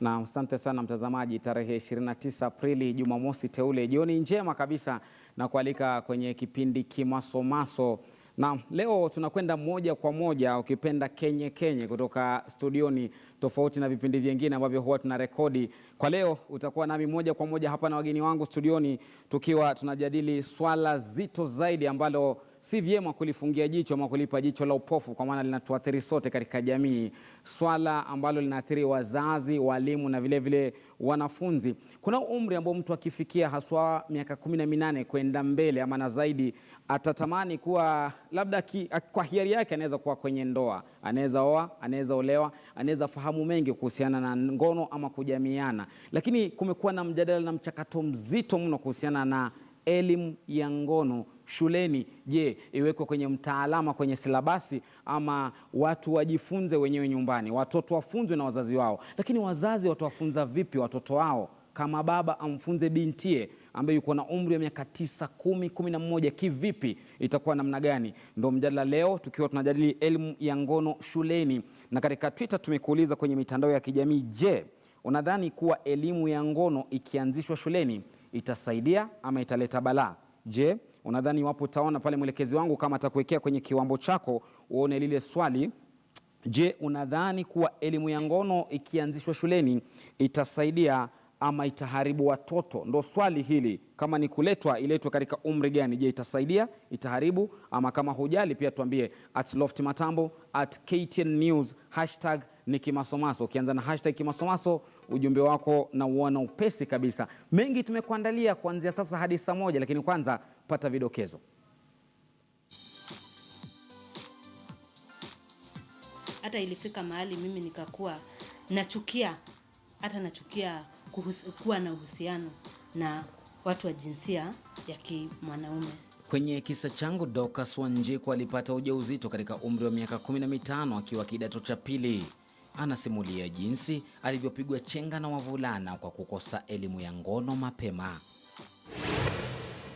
Na asante sana mtazamaji, tarehe 29 Aprili, Jumamosi teule, jioni njema kabisa na kualika kwenye kipindi Kimasomaso. Na leo tunakwenda moja kwa moja, ukipenda kenye kutoka studioni, tofauti na vipindi vingine ambavyo huwa tunarekodi. Kwa leo utakuwa nami moja kwa moja hapa na wageni wangu studioni, tukiwa tunajadili swala zito zaidi ambalo si vyema kulifungia jicho ama kulipa jicho la upofu, kwa maana linatuathiri sote katika jamii. Swala ambalo linaathiri wazazi, walimu na vile vile wanafunzi. Kuna umri ambao mtu akifikia haswa miaka 18 kwenda mbele ama na zaidi, atatamani kuwa labda kwa hiari yake anaweza kuwa kwenye ndoa, anaweza oa, anaweza olewa, anaweza fahamu mengi kuhusiana na ngono ama kujamiana. Lakini kumekuwa na mjadala na mchakato mzito mno kuhusiana na elimu ya ngono shuleni. Je, iwekwe kwenye mtaalama, kwenye silabasi, ama watu wajifunze wenyewe nyumbani, watoto wafunzwe na wazazi wao? Lakini wazazi watawafunza vipi watoto wao? Kama baba amfunze bintie ambaye yuko na umri wa miaka 9, 10, 11, kivipi? Itakuwa namna gani? Ndio mjadala leo, tukiwa tunajadili elimu ya ngono shuleni. Na katika Twitter tumekuuliza kwenye mitandao ya kijamii, je, unadhani kuwa elimu ya ngono ikianzishwa shuleni itasaidia ama italeta balaa? Je, unadhani wapo, utaona pale mwelekezi wangu kama atakuwekea kwenye kiwambo chako uone lile swali. Je, unadhani kuwa elimu ya ngono ikianzishwa shuleni itasaidia ama itaharibu watoto? Ndo swali hili. Kama ni kuletwa, iletwe katika umri gani? Je, itasaidia, itaharibu? Ama kama hujali pia tuambie @loftymatambo, @KTN News, hashtag ni Kimasomaso. Ukianza na hashtag Kimasomaso, ujumbe wako na uona upesi kabisa. Mengi tumekuandalia kuanzia sasa hadi saa 1, lakini kwanza pata vidokezo. Hata ilifika mahali mimi nikakuwa nachukia kuwa na uhusiano na watu wa jinsia ya kimwanaume. Kwenye kisa changu, Dorcas Wanjiku alipata ujauzito katika umri wa miaka 15 akiwa kidato cha pili. Anasimulia jinsi alivyopigwa chenga na wavulana kwa kukosa elimu ya ngono mapema.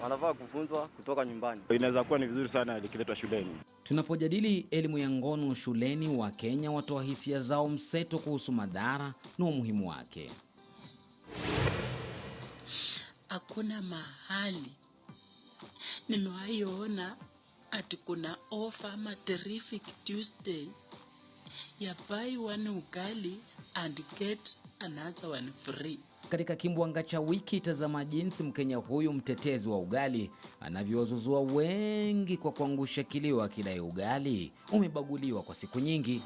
Wanafaa kufunzwa kutoka nyumbani. Inaweza kuwa ni vizuri sana likiletwa shuleni. Tunapojadili elimu ya ngono shuleni, wa Kenya watoa hisia zao mseto kuhusu madhara na umuhimu wake. Hakuna mahali nimewaiona ati kuna offer ama terrific Tuesday ya buy one ugali and get another one free. Katika kimbwanga cha wiki, tazama jinsi Mkenya huyu mtetezi wa ugali anavyozuzua wengi kwa kuangusha kilio akidai ugali umebaguliwa kwa siku nyingi.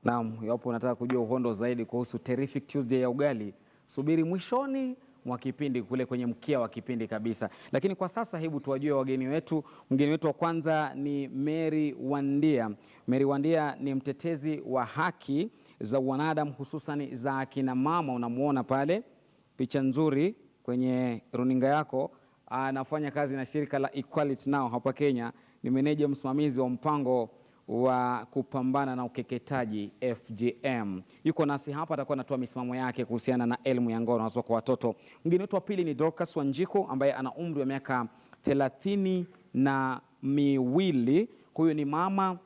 Naam, iwapo unataka kujua uhondo zaidi kuhusu Terrific Tuesday ya ugali, subiri mwishoni mwa kipindi kule kwenye mkia wa kipindi kabisa. Lakini kwa sasa hebu tuwajue wageni wetu. Mgeni wetu wa kwanza ni Mary Wandia. Mary Wandia ni mtetezi wa haki za wanadamu, hususan za akina mama. Unamuona pale picha nzuri kwenye runinga yako. Anafanya kazi na shirika la Equality Now hapa Kenya. Ni meneja msimamizi wa mpango wa kupambana na ukeketaji FGM. Yuko nasi hapa, atakuwa anatoa misimamo yake kuhusiana na elimu ya ngono hasa kwa watoto. Mgeni wetu wa pili ni Dorcas Wanjiku ambaye ana umri wa miaka 32. Huyu ni mama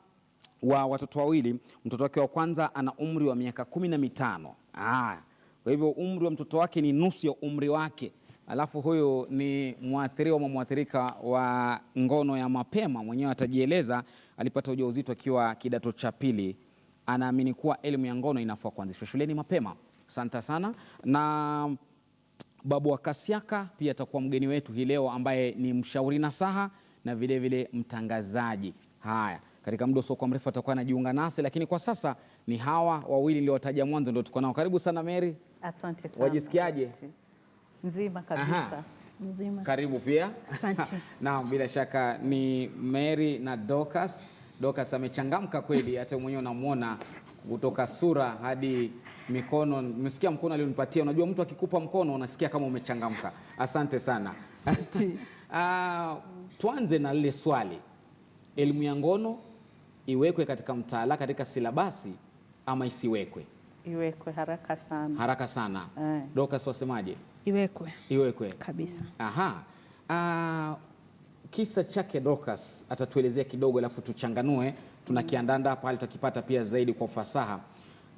wa watoto wawili. Mtoto wake wa kwanza ana umri wa miaka 15. Kwa hivyo umri wa mtoto wake ni nusu ya umri wake. Alafu huyu ni mwathirika wa ngono ya mapema, mwenyewe atajieleza. Alipata ujauzito akiwa kidato cha pili. Anaamini kuwa elimu ya ngono inafaa kuanzishwa shuleni mapema. Asante sana. Na Babu wa Kasiaka pia atakuwa mgeni wetu hii leo, ambaye ni mshauri nasaha na vile vile mtangazaji. Haya, katika muda usiokuwa mrefu atakuwa anajiunga nasi, lakini kwa sasa ni hawa wawili niliowataja mwanzo ndio tuko nao. Karibu sana Mary. Asante sana. Wajisikiaje? Nzima kabisa. Mzima. Karibu pia. Asante. Naam, bila shaka ni Mary na Dorcas. Dorcas amechangamka kweli, hata mwenyewe unamuona kutoka sura hadi mikono. Nimesikia mkono alionipatia. Unajua mtu akikupa mkono unasikia kama umechangamka. Asante sana. Tuanze na lile swali. Elimu ya ngono iwekwe katika mtaala, katika silabasi ama isiwekwe? Iwekwe haraka sana. Haraka sana. Dorcas wasemaje? Iwekwe. Iwekwe kabisa. kisa chake Dorcas atatuelezea kidogo, alafu tuchanganue, tunakiandanda pale tutakipata pia zaidi kwa ufasaha.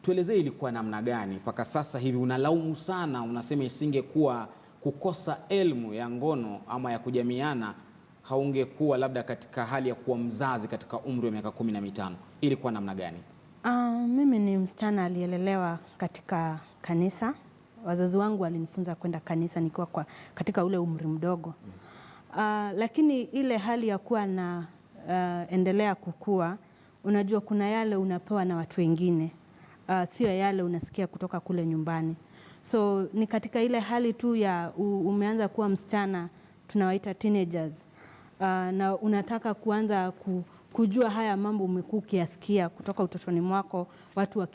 Tuelezee ilikuwa namna gani mpaka sasa hivi unalaumu sana, unasema isingekuwa kukosa elimu ya ngono ama ya kujamiana, haungekuwa labda katika hali ya kuwa mzazi katika umri wa miaka 15. Ilikuwa namna gani? Mimi ni msichana aliyelelewa katika kanisa. Wazazi wangu walinifunza kwenda kanisa nikiwa katika ule umri mdogo. Lakini ile hali ya kuwa na endelea kukua, unajua kuna yale unapewa na watu wengine, sio yale unasikia kutoka kule nyumbani. So ni katika ile hali tu ya umeanza kuwa msichana, tunawaita teenagers, na unataka kuanza kujua haya mambo umekuwa ukiyasikia kutoka utotoni mwako, watu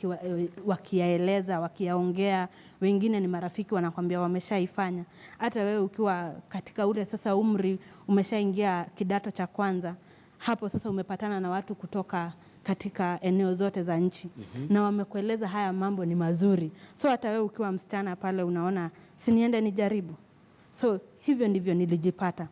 wakiyaeleza, wakiyaongea, wengine ni marafiki wanakwambia wameshaifanya. Hata wewe ukiwa katika ule sasa umri umeshaingia kidato cha kwanza, hapo sasa umepatana na watu kutoka katika eneo zote za nchi, na wamekueleza haya mambo ni mazuri. So hata wewe ukiwa msichana pale unaona si niende nijaribu. So hivyo ndivyo nilijipata.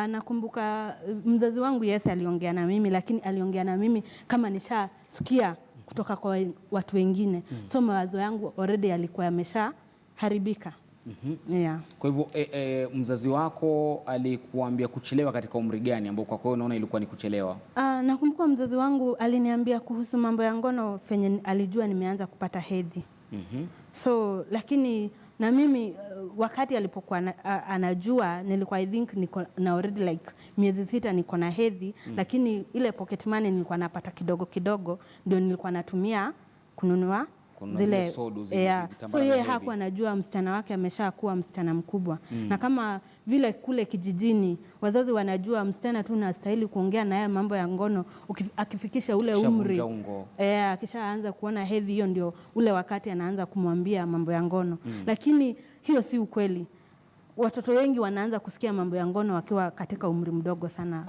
Nakumbuka mzazi wangu aliongea na mimi, lakini aliongea na mimi kama nishasikia kutoka kwa watu wengine. So mawazo yangu already yalikuwa yameshaharibika. Yeah. Kwa hivyo mzazi wako alikuambia kuchelewa katika umri gani ambao kwa kweli unaona ilikuwa ni kuchelewa? Nakumbuka mzazi wangu aliniambia kuhusu mambo ya ngono fenye alijua nimeanza kupata hedhi. So lakini na mimi wakati alipokuwa anajua nilikuwa I think niko na already like miezi 6 niko na hedhi, lakini ile pocket money nilikuwa napata kidogo kidogo ndio nilikuwa natumia kununua zile so yeye hakuwa anajua msichana wake ameshakuwa msichana mkubwa. Na kama vile kule kijijini wazazi wanajua msichana tu anastahili kuongea na yeye mambo ya ngono akifikisha ule umri, akishaanza kuona hedhi, hiyo ndio ule wakati anaanza kumwambia mambo ya ngono. Lakini hiyo si ukweli. Watoto wengi wanaanza kusikia mambo ya ngono wakiwa katika umri mdogo sana.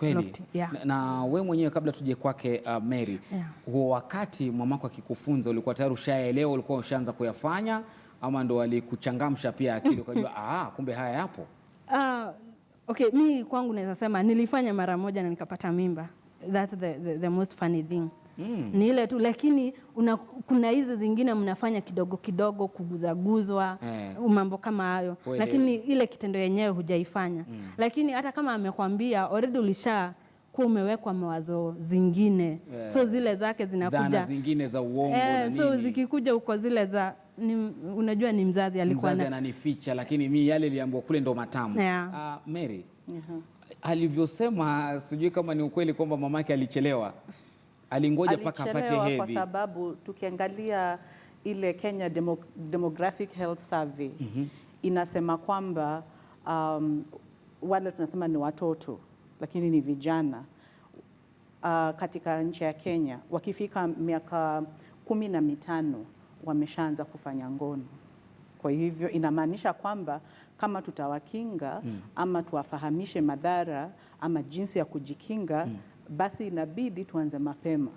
Na wewe mwenyewe kabla tuje kwake Mary, huo wakati mamako akikufunza ulikuwa tayari ushaelewa, ulikuwa ushaanza kuyafanya, ama ndo alikuchangamsha pia akili ukajua kumbe haya yapo? Okay, mimi kwangu naweza sema nilifanya mara moja na nikapata mimba. That's the most funny thing. Ni ile tu, lakini kuna hizo zingine mnafanya kidogo kidogo, kuguzaguzwa, mambo kama hayo, lakini ile kitendo yenyewe hujaifanya. Lakini hata kama amekwambia already kuwa umewekwa mawazo zingine, so zile zake zinakuja dhana zingine za uongo na nini. So zikikuja uko zile za unajua ni mzazi alikuwa ananificha, lakini mimi yale niliambiwa kule ndo matamu. Mary, alivyosema sijui kama ni ukweli kwamba mamake alichelewa. Alingoja mpaka apate hedhi. Kwa sababu tukiangalia ile Kenya Demographic Health Survey inasema kwamba wale tunasema ni watoto lakini ni vijana katika nchi ya Kenya wakifika miaka 15 wameshaanza kufanya ngono. Kwa hivyo inamaanisha kwamba kama tutawakinga ama tuwafahamishe madhara ama jinsi ya kujikinga, basi inabidi tuanze mapema.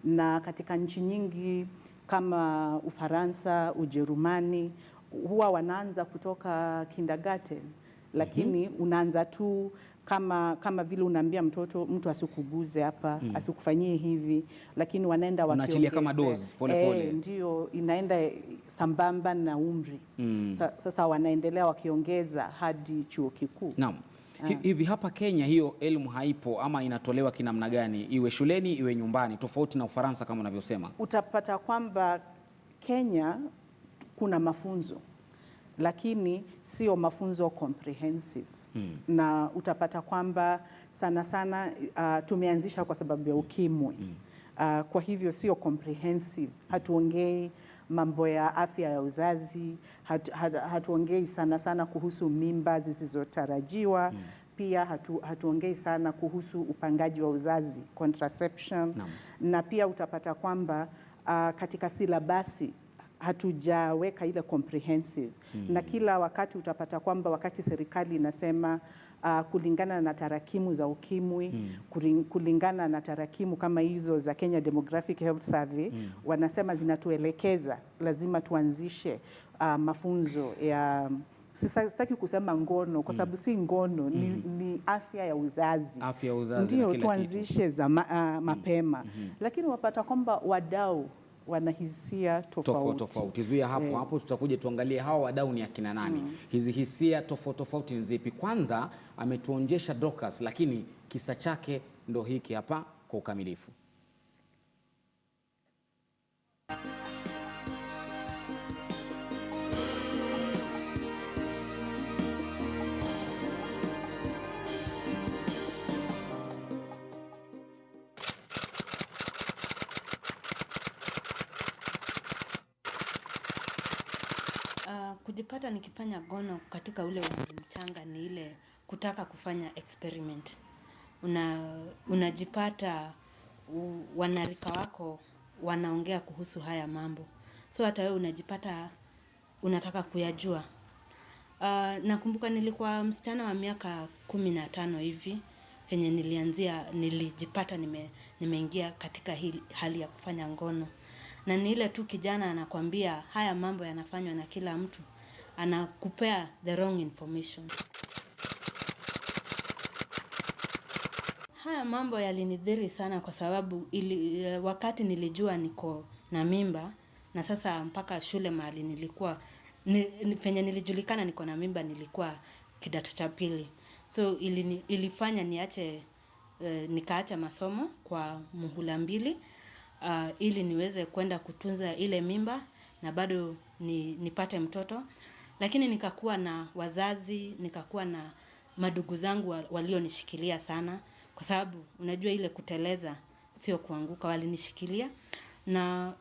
Na katika nchi nyingi kama Ufaransa, Ujerumani, huwa wanaanza kutoka kindergarten, lakini unaanza tu kama vile unaambia mtu asikuguze hapa, asikufanyie hivi, lakini wanaenda wakiongeza kama dozi pole pole. Ndio inaenda sambamba na umri. Sasa wanaendelea wakiongeza hadi chuo kikuu. Naam. Hivi hapa Kenya hiyo elimu haipo ama inatolewa kinamna gani, iwe shuleni iwe nyumbani, tofauti na Ufaransa kama unavyosema? Utapata kwamba Kenya kuna mafunzo lakini sio mafunzo comprehensive. Na utapata kwamba sana tumeanzisha kwa sababu ya ukimwi. Kwa hivyo sio comprehensive. Hatuongei mambo ya afya ya uzazi, hatuongei sana kuhusu mimba zisizotarajiwa. Pia hatuongei sana kuhusu upangaji wa uzazi, contraception. Na pia utapata kwamba katika silabasi hatujaweka ile comprehensive. Na kila wakati utapata kwamba wakati serikali inasema kulingana na tarakimu za ukimwi, kulingana na tarakimu kama hizo za Kenya Demographic Health Survey, wanasema zinatuelekeza lazima tuanzishe mafunzo ya sitaki kusema ngono kwa sababu si ngono, ni afya ya uzazi. Afya ya uzazi ndio tuanzishe mapema. Lakini wapata kwamba wadau wana hisia tofauti. Zuia hapo tutakuja tuangalie hawa wadau ni akina nani. Hizi hisia tofauti ni zipi? Kwanza ametuonjesha Dorcas, lakini kisa chake ndo hiki hapa kwa ukamilifu. Kujipata nikifanya ngono katika ule umri mchanga ni ile kutaka kufanya experiment. Unajipata wanarika wako wanaongea kuhusu haya mambo. So hata wewe unajipata unataka kuyajua. Nakumbuka nilikuwa msichana wa miaka 15 hivi. Venye nilijipata nimeingia katika hali ya kufanya ngono. Na ni ile tu kijana anakuambia haya mambo yanafanywa na kila mtu. Anakupea the wrong information. Haya mambo yalinidhiri sana kwa sababu wakati nilijua niko na mimba na sasa mpaka shule mahali nilikuwa venye nilijulikana niko na mimba nilikuwa kidato cha pili. So ilifanya nikaacha masomo kwa muhula 2 ili niweze kwenda kutunza ile mimba na bado nipate mtoto. Lakini nikakuwa na wazazi, nikakuwa na madugu zangu walionishikilia sana. Kwa sababu unajua ile kuteleza sio kuanguka, walinishikilia. Na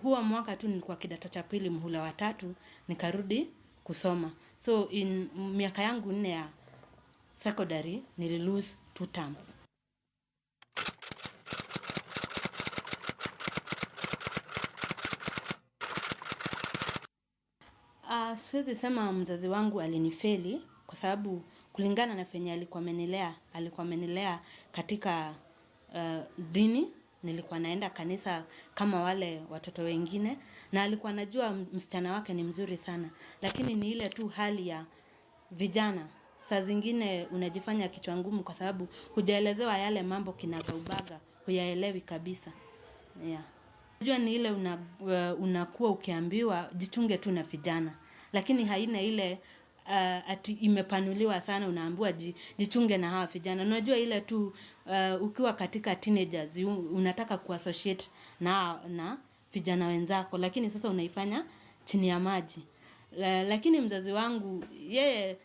huwa mwaka tu nilikuwa kidato cha pili muhula wa 3 nikarudi kusoma. So miaka yangu 4 ya secondary nililose 2 terms. Siwezi sema mzazi wangu alinifeli kwa sababu kulingana na venye alikuwa amenilea katika dini, nilikuwa naenda kanisa kama wale watoto wengine na alikuwa anajua msichana wake ni mzuri sana. Lakini ni ile tu hali ya vijana. Saa zingine unajifanya kichwa ngumu kwa sababu hujaelezewa yale mambo kinagaubaga, huyaelewi kabisa. Unajua ni ile unakuwa ukiambiwa jichunge tu na vijana. Lakini haina ile ati imepanuliwa sana unaambiwa jichunge na hawa vijana. Unajua ile tu ukiwa katika teenagers unataka kuassociate na vijana wenzako. Lakini sasa unaifanya chini ya maji. Lakini mzazi wangu yeye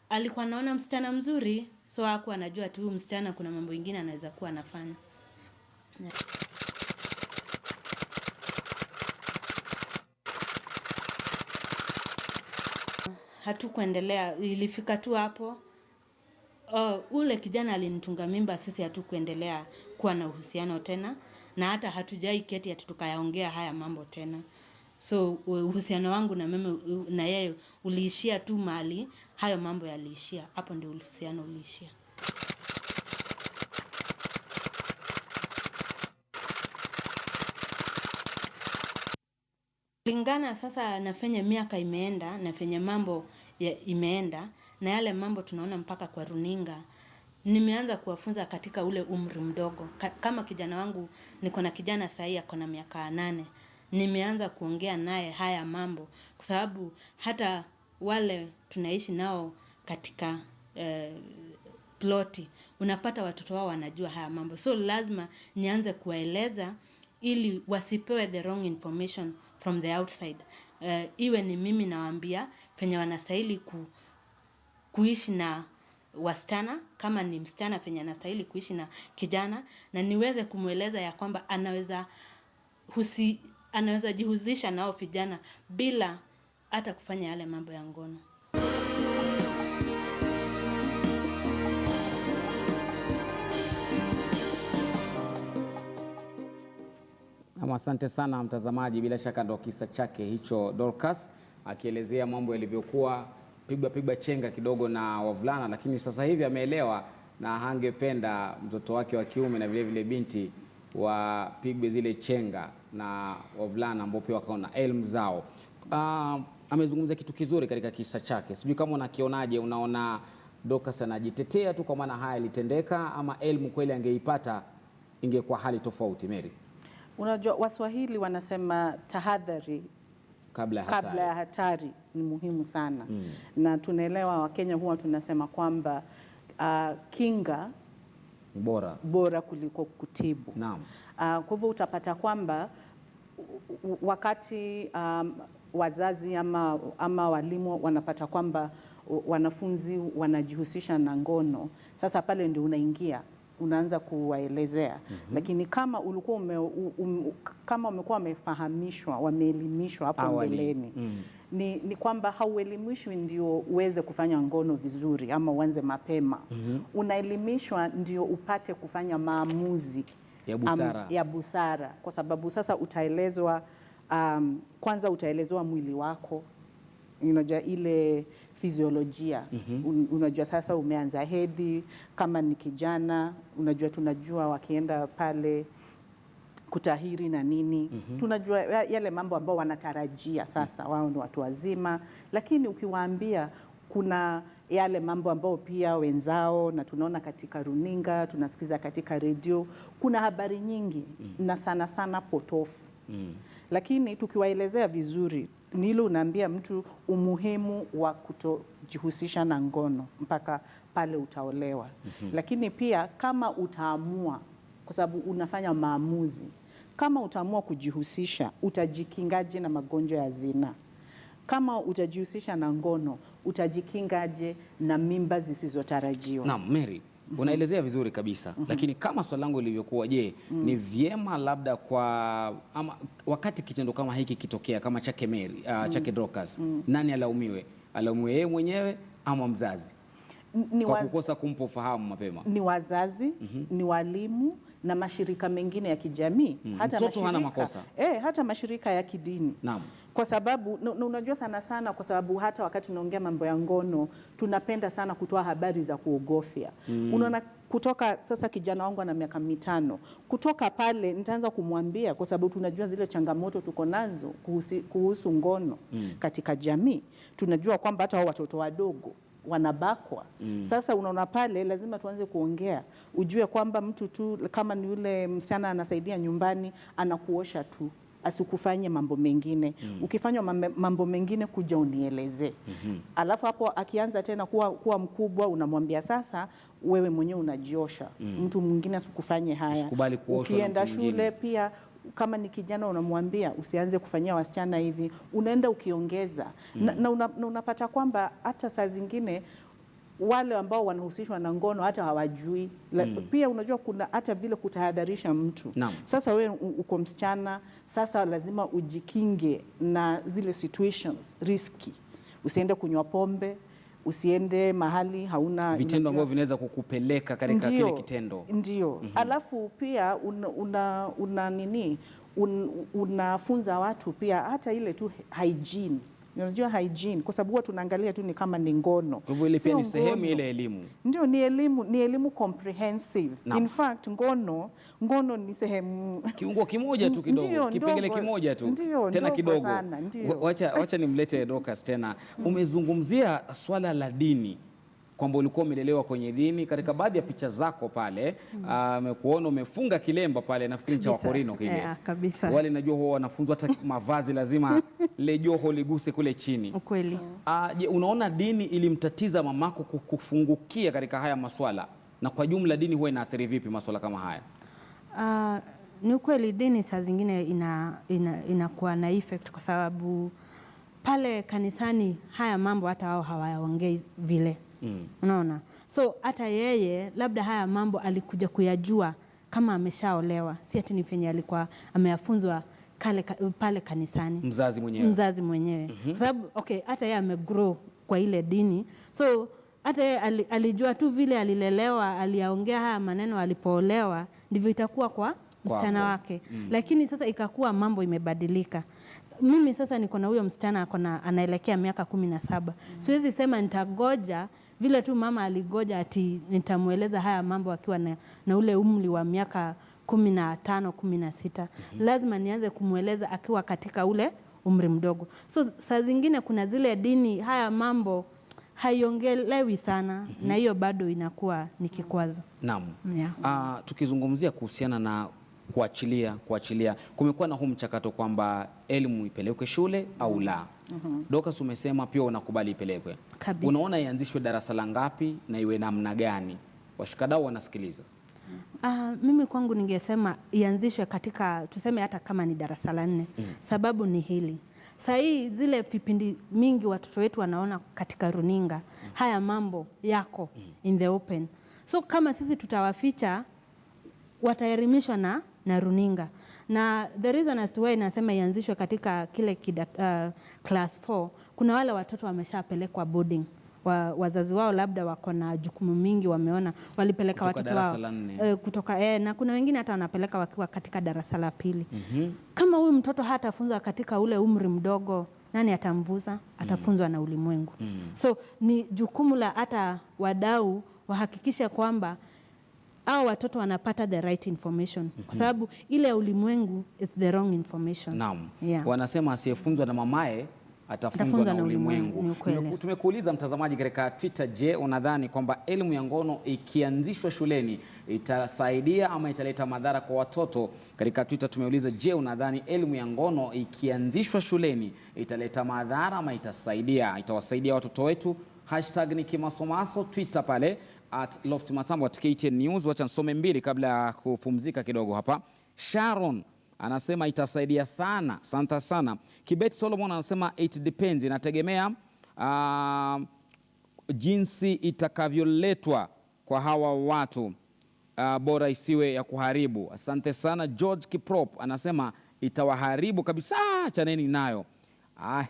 alikuwa anaona msichana mzuri. So hakuwa anajua tu msichana kuna mambo ingine anaweza kuwa anafanya. Hatukuendelea, ilifika tu hapo. Ule kijana alinitunga mimba, sisi hatukuendelea kuwa na uhusiano tena. Na hata hatujai keti ati tukayaongea haya mambo tena. So uhusiano wangu na mimi na yeye uliishia tu mahali hayo mambo yaliishia. Hapo ndio uhusiano uliishia. Kulingana sasa na venye miaka imeenda na venye mambo imeenda na yale mambo tunaona mpaka kwa runinga, nimeanza kuwafunza katika ule umri mdogo. Kama kijana wangu niko na kijana sahi ako na miaka 8. Nimeanza kuongea naye haya mambo kwa sababu hata wale tunaishi nao katika ploti unapata watoto wao wanajua haya mambo. So lazima nianze kuwaeleza ili wasipewe the wrong information from the outside. Iwe ni mimi nawaambia venye wanastahili kuishi na wasichana, kama ni msichana venye anastahili kuishi na kijana, na niweze kumweleza ya kwamba anaweza jihusisha nao vijana bila hata kufanya yale mambo ya ngono. Asante sana mtazamaji, bila shaka ndo kisa chake hicho Dorcas akielezea mambo yalivyokuwa, pigwa chenga kidogo na wavulana, lakini sasa hivi ameelewa na hangependa mtoto wake wa kiume na vile binti wapigwe zile chenga na wavulana ambao pia wakaona elimu zao. amezungumza kitu kizuri katika kisa chake. Sijui kama unakionaje, unaona Dorcas anajitetea tu kwa maana haya ilitendeka, ama elimu kweli angeipata ingekuwa hali tofauti? Mary, unajua Waswahili wanasema tahadhari kabla ya hatari ni muhimu sana. Na tunaelewa Wakenya huwa tunasema kwamba kinga bora kuliko kutibu. Naam. Kwa hivyo utapata kwamba wakati wazazi ama walimu wanapata kwamba wanafunzi wanajihusisha na ngono, sasa pale ndio unaanza kuwaelezea. Lakini kama ulikuwa kama umekuwa wamefahamishwa, wameelimishwa hapo mbeleni, ni kwamba hauelimishwi ndio uweze kufanya ngono vizuri ama uanze mapema. Unaelimishwa ndio upate kufanya maamuzi ya busara, kwa sababu sasa utaelezwa, kwanza utaelezewa mwili wako, unajua ile fiziolojia. Unajua sasa umeanza hedhi, kama ni kijana, unajua tunajua wakienda pale kutahiri na nini, tunajua yale mambo ambao wanatarajia sasa, wao ni watu wazima. Lakini ukiwaambia kuna yale mambo ambao pia wenzao, na tunaona katika runinga, tunasikiza katika redio, kuna habari nyingi na sana potofu. Lakini tukiwaelezea vizuri, ni ile unaambia mtu umuhimu wa kutojihusisha na ngono mpaka pale utaolewa. Lakini pia kama utaamua, kwa sababu unafanya maamuzi, kama utaamua kujihusisha, utajikingaje na magonjwa ya zinaa? Kama utajihusisha na ngono, utajikingaje na mimba zisizotarajiwa? Naam, Mary, unaelezea vizuri kabisa. Lakini kama swali langu lilivyokuwa, je, ni vyema labda ama wakati kitendo kama hiki kitokea kama chake Mary, chake Dorcas, nani alaumiwe? Alaumiwe yeye mwenyewe ama mzazi? Kwa kukosa kumpa ufahamu mapema. Ni wazazi, ni walimu na mashirika mengine ya kijamii. Mtoto hana makosa. Hata mashirika ya kidini. Naam. Kwa sababu unajua sana, kwa sababu hata wakati tunaongea mambo ya ngono, tunapenda sana kutoa habari za kuogofya. Unaona, kutoka sasa kijana wangu ana miaka 5, kutoka pale nitaanza kumwambia, kwa sababu tunajua zile changamoto tuko nazo kuhusu ngono katika jamii. Tunajua kwamba hata watoto wadogo wanabakwa. Sasa unaona pale lazima tuanze kuongea. Ujue kwamba mtu tu kama ni yule msichana anasaidia nyumbani, anakuosha tu, asikufanye mambo mengine. Ukifanya mambo mengine kuja unieleze. Alafu hapo akianza tena kuwa mkubwa, unamwambia sasa wewe mwenyewe unajiosha. Mtu mwingine asikufanye haya. Ukienda shule pia, kama ni kijana unamwambia usianze kufanyia wasichana hivi, unaenda ukiongeza. Na unapata kwamba hata saa zingine wale ambao wanahusishwa na ngono hata hawajui. Pia unajua kuna hata vile kutahadharisha mtu. Sasa wewe uko msichana, sasa lazima ujikinge na zile situations risky. Usiende kunywa pombe, usiende mahali hauna vitendo ambavyo vinaweza kukupeleka katika kile kitendo. Ndio. Alafu pia unafunza watu pia hata ile tu hygiene. Unajua hygiene, kwa sababu tunaangalia tu ni kama ni ngono. Kwa hivyo ile pia ni sehemu ile elimu. Ndio, ni elimu comprehensive. In fact, ngono ni sehemu kiungo kimoja tu kidogo, kipengele kimoja tu. Tena kidogo. Wacha nimlete Dorcas tena. Umezungumzia swala la dini, kwamba ulikuwa umelelewa kwenye dini. Katika baadhi ya picha zako pale amekuona umefunga kilemba pale, nafikiri cha Wakorino kile. Kabisa. Wale najua huwa wanafunzwa hata mavazi lazima le joho liguse kule chini. Ukweli. Je, unaona dini ilimtatiza mamako kufungukia katika haya maswala, na kwa jumla dini huwa inaathiri vipi maswala kama haya? Ni ukweli dini saa zingine inakuwa na effect, kwa sababu pale kanisani haya mambo hata hao hawaongei vile. Unaona? So hata yeye labda haya mambo alikuja kuyajua kama ameshaolewa, si ati ni fenye alikuwa ameyafunzwa pale kanisani. Mzazi mwenyewe. Kwa sababu hata yeye amegrow kwa ile dini. So hata yeye alijua tu vile alilelewa, aliyaongea haya maneno alipoolewa, ndivyo itakuwa kwa msichana wake. Lakini sasa ikakuwa mambo imebadilika. Mimi sasa niko na huyo msichana anaelekea miaka 17. Siwezi sema nitagoja vile tu mama aligoja ati nitamueleza haya mambo akiwa na ule umri wa miaka 15, 16. Lazima nianze kumueleza akiwa katika ule umri mdogo. So saa zingine kuna zile dini haya mambo haiongelewi sana na hiyo bado inakuwa ni kikwazo. Naam. Yeah. Tukizungumzia kuhusiana na kuachilia, kumekuwa na huu mchakato kwamba elimu ipelekwe shule au la. Dorcas, umesema pia unakubali ipelekwe. Kabisa. Unaona ianzishwe darasa la ngapi na iwe namna gani? Washikadau wanasikiliza. Mimi kwangu ningesema ianzishwe katika, tuseme hata kama ni darasa la 4. Sababu ni hili. Saa hii zile vipindi mingi watoto wetu wanaona katika runinga, haya mambo yako in the open. So kama sisi tutawaficha, wataelimishwa na runinga. Na the reason as to why nasema ianzishwe katika kile class 4, kuna wale watoto wameshapelekwa boarding. Wazazi wao labda wako na jukumu mingi, wameona walipeleka watoto wao kutoka na kuna wengine hata wanapeleka wakiwa katika darasa la 2. Kama huyu mtoto hatafunzwa katika ule umri mdogo, nani atamvuza? Atafunzwa na ulimwengu. So ni jukumu la hata wadau wahakikisha kwamba hao watoto wanapata the right information, kwa sababu ile ulimwengu is the wrong information. Naam. Yeah. Wanasema asiyefunzwa na mamaye atafunzwa na ulimwengu. Tumekuuliza mtazamaji katika Twitter, je, unadhani kwamba elimu ya ngono ikianzishwa shuleni itasaidia ama italeta madhara kwa watoto? Katika Twitter tumeuliza, je, unadhani elimu ya ngono ikianzishwa shuleni italeta madhara ama itawasaidia watoto wetu? Hashtag ni Kimasomaso, Twitter pale @LoftMasambo @KTN News. Wacha nisome mbili kabla ya kupumzika kidogo hapa. Sharon anasema itasaidia sana, asante sana. Kibet Solomon anasema it depends, inategemea jinsi itakavyoletwa kwa hawa watu, bora isiwe ya kuharibu. Asante sana. George Kiprop anasema itawaharibu kabisa, chaneni nayo.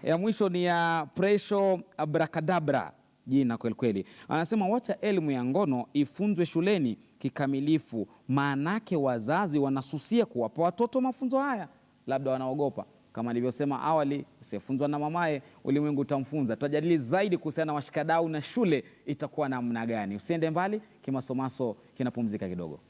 Ya mwisho ni ya Presho Abracadabra, jina kweli kweli. Anasema wacha elimu ya ngono ifunzwe shuleni kikamilifu, maanake wazazi wanasusia kuwapa watoto mafunzo haya, labda wanaogopa. Kama nilivyosema awali, asiyefunzwa na mamaye ulimwengu utamfunza. Tutajadili zaidi kuhusiana na washikadau na shule itakuwa namna gani. Usiende mbali, Kimasomaso kinapumzika kidogo.